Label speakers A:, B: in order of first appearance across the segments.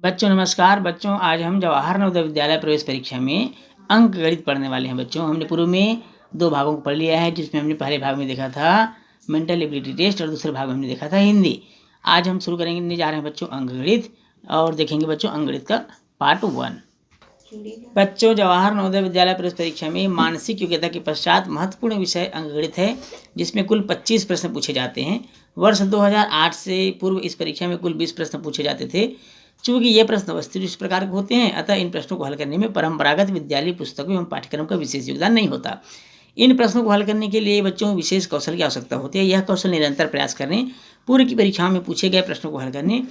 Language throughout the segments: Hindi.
A: बच्चों नमस्कार। बच्चों आज हम जवाहर नवोदय विद्यालय प्रवेश परीक्षा में अंक गणित पढ़ने वाले हैं। बच्चों हमने पूर्व में 2 भागों को पढ़ लिया है, जिसमें हमने पहले भाग में देखा था मेंटल एबिलिटी टेस्ट और दूसरे भाग में हमने देखा था हिंदी। आज हम शुरू करेंगे जा रहे हैं बच्चों अंक गणित और देखेंगे बच्चों अंक गणित का पार्ट 1। बच्चों जवाहर नवोदय विद्यालय प्रवेश परीक्षा में मानसिक योग्यता के पश्चात महत्वपूर्ण विषय अंक गणित है, जिसमें कुल 25 प्रश्न पूछे जाते हैं। वर्ष 2008 से पूर्व इस परीक्षा में कुल 20 प्रश्न पूछे जाते थे। चूंकि ये प्रश्न वस्तु इस प्रकार के होते हैं, अतः इन प्रश्नों को हल करने में परंपरागत विद्यालय पुस्तकों एवं पाठ्यक्रम का विशेष योगदान नहीं होता। इन प्रश्नों को हल करने के लिए बच्चों को विशेष कौशल की आवश्यकता होती है। यह कौशल निरंतर प्रयास करने, पूर्व की परीक्षाओं में पूछे गए प्रश्नों को हल करने,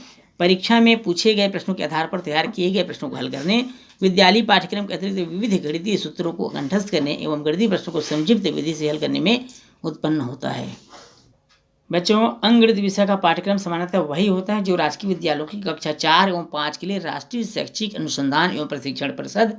A: परीक्षा में पूछे गए प्रश्नों के आधार पर तैयार किए गए प्रश्नों को हल करने, विद्यालयी पाठ्यक्रम के अतिरिक्त विविध गणितीय सूत्रों को कंठस्थ करने एवं गणितीय प्रश्नों को संक्षिप्त विधि से हल करने में उत्पन्न होता है। बच्चों अंक गणित विषय का पाठ्यक्रम सामान्यतः वही होता है जो राजकीय विद्यालयों की कक्षा 4 एवं 5 के लिए राष्ट्रीय शैक्षिक अनुसंधान एवं प्रशिक्षण परिषद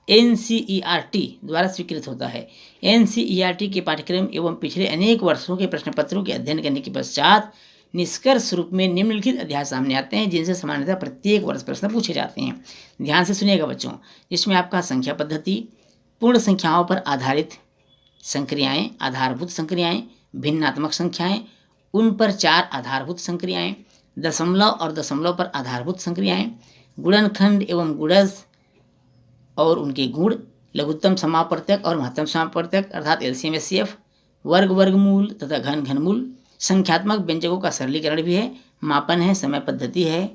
A: NCERT द्वारा स्वीकृत होता है। NCERT के पाठ्यक्रम एवं पिछले अनेक वर्षों के प्रश्न पत्रों के अध्ययन करने के पश्चात निष्कर्ष रूप में निम्नलिखित अध्याय सामने आते हैं, जिनसे सामान्यतः प्रत्येक वर्ष प्रश्न पूछे जाते हैं। ध्यान से सुनिएगा बच्चों। इसमें आपका संख्या पद्धति, पूर्ण संख्याओं पर आधारित संक्रियाएं, आधारभूत संक्रियाएं, भिन्नात्मक संख्याएं, उन पर 4 आधारभूत संक्रियाएं, दशमलव और दशमलव पर आधारभूत संक्रियाएं, गुणनखंड एवं गुणज और उनके गुण, लघुत्तम समापवर्तक और महत्तम समापवर्तक अर्थात LCM HCF, वर्ग वर्गमूल तथा घन घनमूल, संख्यात्मक व्यंजकों का सरलीकरण भी है, मापन है, समय पद्धति है,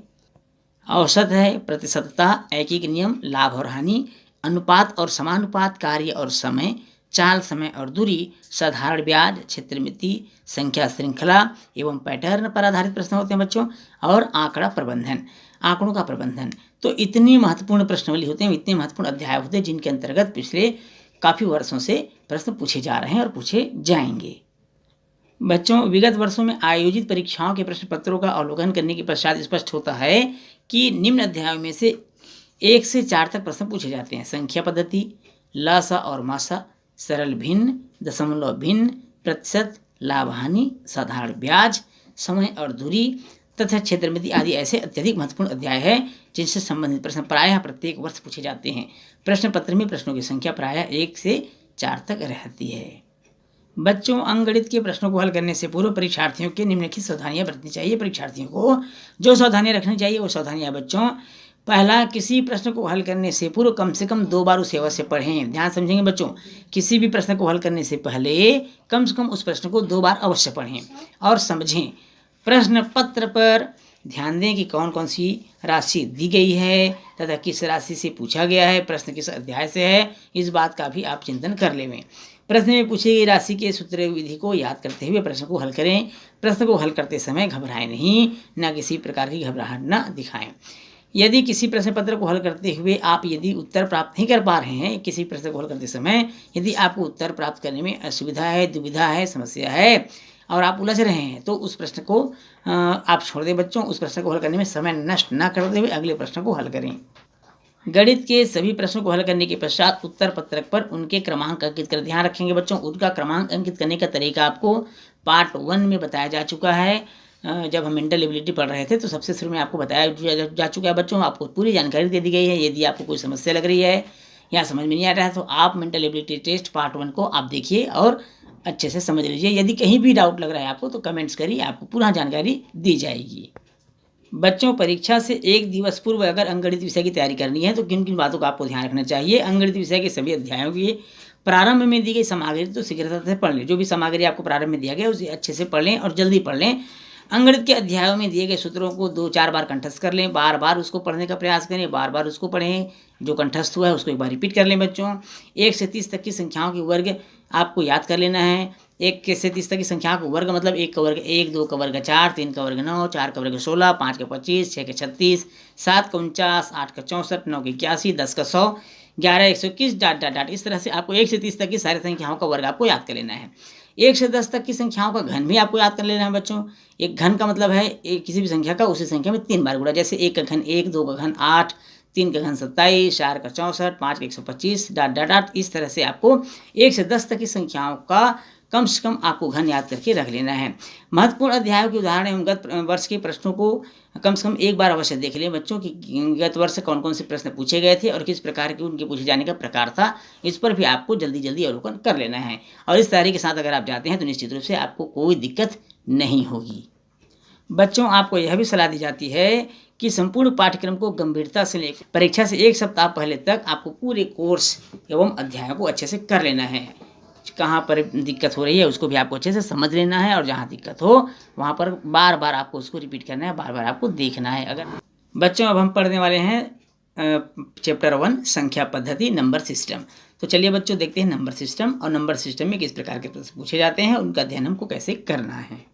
A: औसत है, प्रतिशतता, ऐकिक नियम, लाभ और हानि, अनुपात और समानुपात, कार्य और समय, चाल, समय और दूरी, साधारण ब्याज, क्षेत्रमिति, संख्या श्रृंखला एवं पैटर्न पर आधारित प्रश्न होते हैं बच्चों, और आंकड़ा प्रबंधन, आंकड़ों का प्रबंधन। तो इतनी महत्वपूर्ण प्रश्नावली होते हैं, इतने महत्वपूर्ण अध्याय होते हैं, जिनके अंतर्गत पिछले काफ़ी वर्षों से प्रश्न पूछे जा रहे हैं और पूछे जाएंगे। बच्चों विगत वर्षों में आयोजित परीक्षाओं के प्रश्न पत्रों का अवलोकन करने के पश्चात स्पष्ट होता है कि निम्न अध्यायों में से 1 से 4 तक प्रश्न पूछे जाते हैं। संख्या पद्धति, लसा और मासा, सरल भिन्न, दशमलव भिन्न, प्रतिशत, लाभ हानि, साधारण ब्याज, समय और दूरी तथा क्षेत्रमिति आदि ऐसे अत्यधिक महत्वपूर्ण अध्याय है, जिनसे संबंधित प्रश्न प्रायः प्रत्येक वर्ष पूछे जाते हैं। प्रश्न पत्र में प्रश्नों की संख्या प्रायः 1 से 4 तक रहती है। बच्चों अंक गणित के प्रश्नों को हल करने से पूर्व परीक्षार्थियों के निम्नलिखित सावधानियां बरतनी चाहिए। परीक्षार्थियों को जो सावधानियां रखनी चाहिए वो सावधानियां बच्चों, पहला, किसी प्रश्न को हल करने से पूर्व कम से कम 2 बार उसे अवश्य पढ़ें। ध्यान समझेंगे बच्चों, किसी भी प्रश्न को हल करने से पहले कम से कम उस प्रश्न को 2 बार अवश्य पढ़ें और समझें। प्रश्न पत्र पर ध्यान दें कि कौन कौन सी राशि दी गई है तथा किस राशि से पूछा गया है, प्रश्न किस अध्याय से है, इस बात का भी आप चिंतन कर लें। प्रश्न में पूछी गई राशि के सूत्र विधि को याद करते हुए प्रश्न को हल करें। प्रश्न को हल करते समय घबराएं नहीं, न किसी प्रकार की घबराहट न दिखाएं। यदि किसी प्रश्न पत्र को हल करते हुए आप यदि उत्तर प्राप्त नहीं कर पा रहे हैं, किसी प्रश्न को हल करते समय यदि आपको उत्तर प्राप्त करने में असुविधा है, दुविधा है, समस्या है और आप उलझ रहे हैं, तो उस प्रश्न को आप छोड़ दें बच्चों। उस प्रश्न को हल करने में समय नष्ट न करते हुए अगले प्रश्न को हल करें। गणित के सभी प्रश्नों को हल करने के पश्चात उत्तर पत्रक पर उनके क्रमांक अंकित कर ध्यान रखेंगे बच्चों। उनका क्रमांक अंकित करने का तरीका आपको पार्ट 1 में बताया जा चुका है। जब हम मेंटल एबिलिटी पढ़ रहे थे तो सबसे शुरू में आपको बताया जा चुका है बच्चों, आपको पूरी जानकारी दे दी गई है। यदि आपको कोई समस्या लग रही है या समझ में नहीं आ रहा है तो आप मेंटल एबिलिटी टेस्ट पार्ट 1 को आप देखिए और अच्छे से समझ लीजिए। यदि कहीं भी डाउट लग रहा है आपको तो कमेंट्स करिए, आपको पूरा जानकारी दी जाएगी। बच्चों परीक्षा से 1 दिवस पूर्व अगर अंक गणित विषय की तैयारी करनी है तो किन किन बातों का आपको ध्यान रखना चाहिए। अंक गणित विषय के सभी अध्यायों की प्रारंभ में दी गई सामग्री तो शीघ्रता से पढ़ लें। जो भी सामग्री आपको प्रारंभ में दिया गया उसे अच्छे से पढ़ लें और जल्दी पढ़ लें। अंक गणित के अध्यायों में दिए गए सूत्रों को 2-4 बार कंठस्थ कर लें। बार बार उसको पढ़ने का प्रयास करें, बार बार उसको पढ़ें। जो कंठस्थ हुआ है उसको एक बार रिपीट कर लें बच्चों। 1 से 30 तक की संख्याओं के वर्ग आपको याद कर लेना है। 1 से 30 तक की संख्या का वर्ग मतलब 1 का वर्ग 1, 2 का वर्ग 4, 3 का वर्ग 9, 4 का वर्ग 16, 5 का 25, 6 का 36, 7 का 49, 8 का 64, 9 का 81, 10 का 100, 11 121 डाट डाट डाट। इस तरह से आपको 1 से 30 तक की सारी संख्याओं का वर्ग आपको याद कर लेना है। 1 से 10 तक की संख्याओं का घन भी आपको याद कर लेना है बच्चों। एक घन का मतलब है किसी भी संख्या का उसी संख्या में 3 बार गुणा। जैसे 1 का घन 1, 2 का घन 8, 3 का घन 27, 4 का 64, 5 का 125 डाट डाट डाट। इस तरह से आपको 1 से 10 तक की संख्याओं का कम से कम आपको घन याद करके रख लेना है। महत्वपूर्ण अध्यायों के उदाहरण एवं गत वर्ष के प्रश्नों को कम से कम एक बार अवश्य देख लें बच्चों कि गत वर्ष कौन कौन से प्रश्न पूछे गए थे और किस प्रकार के उनके पूछे जाने का प्रकार था, इस पर भी आपको जल्दी जल्दी अवलोकन कर लेना है। और इस तैयारी के साथ अगर आप जाते हैं तो निश्चित रूप से आपको कोई दिक्कत नहीं होगी। बच्चों, आपको यह भी सलाह दी जाती है कि संपूर्ण पाठ्यक्रम को गंभीरता से लेकर परीक्षा से एक सप्ताह पहले तक आपको पूरे कोर्स एवं अध्यायों को अच्छे से कर लेना है। कहाँ पर दिक्कत हो रही है उसको भी आपको अच्छे से समझ लेना है और जहाँ दिक्कत हो वहाँ पर बार बार आपको उसको रिपीट करना है, बार बार आपको देखना है। अगर बच्चों, अब हम पढ़ने वाले हैं चैप्टर 1 संख्या पद्धति नंबर सिस्टम। तो चलिए बच्चों देखते हैं नंबर सिस्टम और नंबर सिस्टम में किस प्रकार के प्रश्न पूछे जाते हैं, उनका अध्ययन हमको कैसे करना है।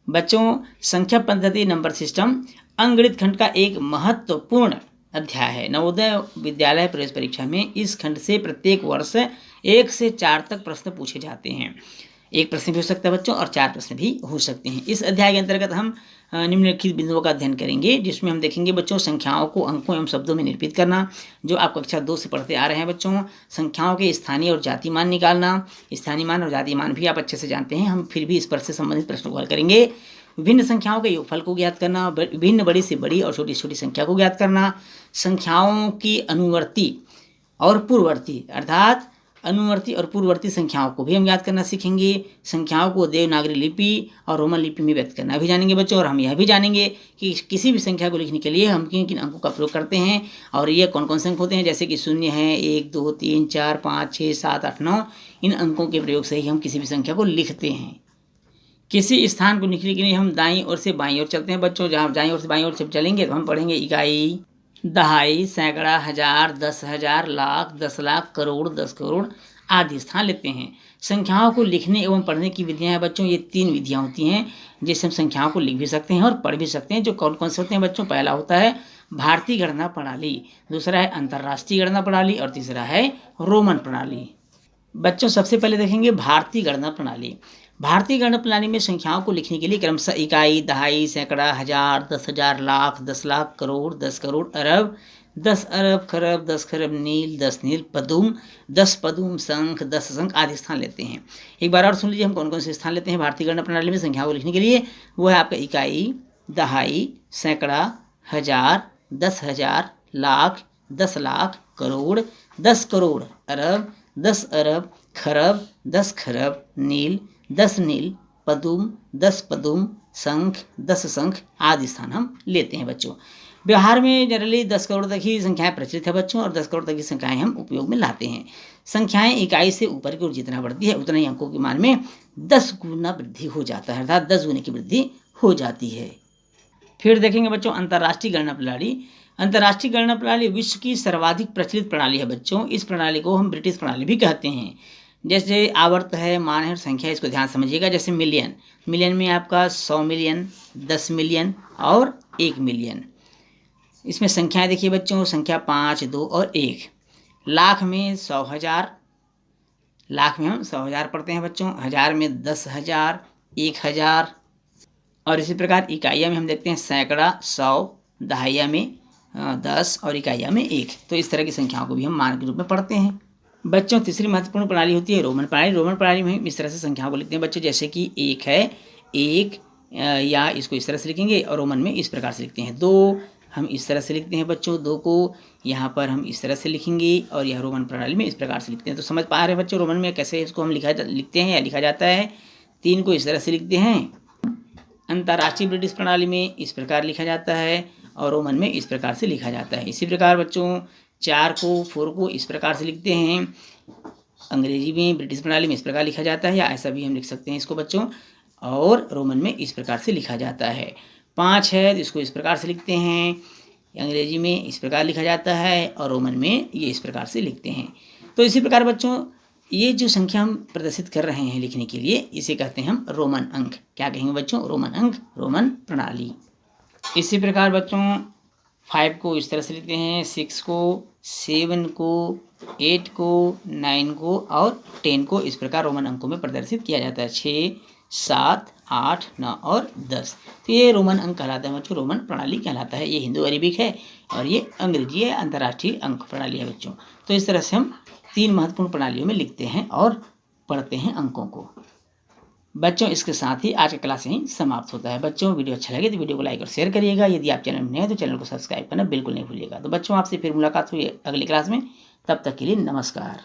A: बच्चों, संख्या पद्धति नंबर सिस्टम अंकगणित खंड का एक महत्वपूर्ण अध्याय है। नवोदय विद्यालय प्रवेश परीक्षा में इस खंड से प्रत्येक वर्ष 1 से 4 तक प्रश्न पूछे जाते हैं। एक प्रश्न भी हो सकता है बच्चों और 4 प्रश्न भी हो सकते हैं। इस अध्याय के अंतर्गत हम निम्नलिखित बिंदुओं का अध्ययन करेंगे, जिसमें हम देखेंगे बच्चों संख्याओं को अंकों एवं शब्दों में निरूपित करना, जो आप कक्षा 2 से पढ़ते आ रहे हैं बच्चों। संख्याओं के स्थानीय और जाति मान निकालना, स्थानीय मान और जाति मान भी आप अच्छे से जानते हैं, हम फिर भी इस पर से संबंधित प्रश्नों को हल करेंगे। विभिन्न संख्याओं के योगफल को ज्ञात करना, विभिन्न बड़ी से बड़ी और छोटी से छोटी संख्या को ज्ञात करना, संख्याओं की अनुवर्ती और पूर्ववर्ती अर्थात अनुवर्ती और पूर्ववर्ती संख्याओं को भी हम याद करना सीखेंगे। संख्याओं को देवनागरी लिपि और रोमन लिपि में व्यक्त करना भी जानेंगे बच्चों। और हम यह भी जानेंगे कि किसी भी संख्या को लिखने के लिए हम किन किन अंकों का प्रयोग करते हैं और ये कौन कौन से अंक होते हैं, जैसे कि 0 है, 1 2 3 4 5 6 7 8 9। इन अंकों के प्रयोग से ही हम किसी भी संख्या को लिखते हैं। किसी स्थान को लिखने के लिए हम दाईं ओर से बाईं ओर चलते हैं बच्चों। जहाँ दाईं ओर से बाईं ओर से चलेंगे तो हम पढ़ेंगे इकाई, दहाई, सैकड़ा, हजार, 10,000, लाख, 10 लाख, करोड़, 10 करोड़ आदि स्थान लेते हैं। संख्याओं को लिखने एवं पढ़ने की विधियां हैं बच्चों, ये 3 विधियां होती हैं जिससे हम संख्याओं को लिख भी सकते हैं और पढ़ भी सकते हैं। जो कौन कौन से होते हैं बच्चों, पहला होता है भारतीय गणना प्रणाली, दूसरा है अंतर्राष्ट्रीय गणना प्रणाली और तीसरा है रोमन प्रणाली। बच्चों, सबसे पहले देखेंगे भारतीय गणना प्रणाली। भारतीय गणना प्रणाली में संख्याओं को लिखने के लिए क्रमशः इकाई, दहाई, सैकड़ा, हजार, 10,000, लाख, 10 लाख, करोड़, 10 करोड़, अरब, 10 अरब, खरब, 10 खरब, नील, 10 नील, पदुम, 10 पदुम, शंख, 10 शंख आदि स्थान लेते हैं। एक बार और सुन लीजिए हम कौन कौन से स्थान लेते हैं भारतीय गणना प्रणाली में संख्याओं को लिखने के लिए। वो है आपका इकाई, दहाई, सैकड़ा, हजार, 10,000, लाख, 10 लाख, करोड़, 10 करोड़, अरब, 10 अरब, खरब, 10 खरब, नील, 10 नील, पदुम, 10 पदुम, शंख, 10 शंख आदि स्थान हम लेते हैं बच्चों। व्यवहार में जनरली 10 करोड़ तक ही संख्याएं प्रचलित है बच्चों और 10 करोड़ तक की संख्याएं हम उपयोग में लाते हैं। संख्याएं इकाई से ऊपर की ओर जितना बढ़ती है उतना ही अंकों के मान में 10 गुना वृद्धि हो जाता है, अर्थात 10 गुने की वृद्धि हो जाती है। फिर देखेंगे बच्चों अंतर्राष्ट्रीय गणना प्रणाली। अंतर्राष्ट्रीय गणना प्रणाली विश्व की सर्वाधिक प्रचलित प्रणाली है बच्चों। इस प्रणाली को हम ब्रिटिश प्रणाली भी कहते हैं। जैसे आवर्त है, मान है और संख्या, इसको ध्यान समझिएगा। जैसे मिलियन, मिलियन में आपका 100 मिलियन, 10 मिलियन और 1 मिलियन। इसमें संख्याएं देखिए बच्चों, संख्या 5, 2 और 1। लाख में 100,000, लाख में हम 100,000 पढ़ते हैं बच्चों। हजार में 10,000, 1,000 और इसी प्रकार इकाइया में हम देखते हैं सैकड़ा, 100, दहाइया में 10 और इकाइया में 1। तो इस तरह की संख्याओं को भी हम मान के रूप में पढ़ते हैं बच्चों। तीसरी महत्वपूर्ण प्रणाली होती है रोमन प्रणाली। रोमन प्रणाली में हम इस तरह से संख्याओं को लिखते हैं बच्चों, जैसे कि 1 है, 1 या इसको इस तरह से लिखेंगे और रोमन में इस प्रकार से लिखते हैं। 2 हम इस तरह से लिखते हैं बच्चों, 2 को यहाँ पर हम इस तरह से लिखेंगे और यह रोमन प्रणाली में इस प्रकार से लिखते हैं। तो समझ पा रहे हैं बच्चों रोमन में कैसे इसको हम लिखते हैं या लिखा जाता है। 3 को इस तरह से लिखते हैं। अंतर्राष्ट्रीय ब्रिटिश प्रणाली में इस प्रकार लिखा जाता है और रोमन में इस प्रकार से लिखा जाता है। इसी प्रकार बच्चों 4 को इस प्रकार से लिखते हैं। अंग्रेजी में ब्रिटिश प्रणाली में इस प्रकार लिखा जाता है, या ऐसा भी हम लिख सकते हैं इसको बच्चों, और रोमन में इस प्रकार से लिखा जाता है। 5 है तो इसको इस प्रकार से लिखते हैं। अंग्रेजी में इस प्रकार लिखा जाता है और रोमन में ये इस प्रकार से लिखते हैं। तो इसी प्रकार बच्चों ये जो संख्या हम प्रदर्शित कर रहे हैं लिखने के लिए, इसे कहते हैं हम रोमन अंक। क्या कहेंगे बच्चों? रोमन अंक, रोमन प्रणाली। इसी प्रकार बच्चों 5 को इस तरह से लिखते हैं, 6 को, 7 को, 8 को, 9 को और 10 को इस प्रकार रोमन अंकों में प्रदर्शित किया जाता है। 6, 7, 8, 9 और 10। तो ये रोमन अंक कहलाता है बच्चों, रोमन प्रणाली कहलाता है। ये हिंदू अरेबिक है और ये अंग्रेजी है, अंतर्राष्ट्रीय अंक प्रणाली है बच्चों। तो इस तरह से हम 3 महत्वपूर्ण प्रणालियों में लिखते हैं और पढ़ते हैं अंकों को। बच्चों इसके साथ ही आज का क्लास यहीं समाप्त होता है। बच्चों वीडियो अच्छा लगे तो वीडियो को लाइक और शेयर करिएगा। यदि आप चैनल में नए हैं तो चैनल को सब्सक्राइब करना बिल्कुल नहीं भूलिएगा। तो बच्चों आपसे फिर मुलाकात हुई अगली क्लास में, तब तक के लिए नमस्कार।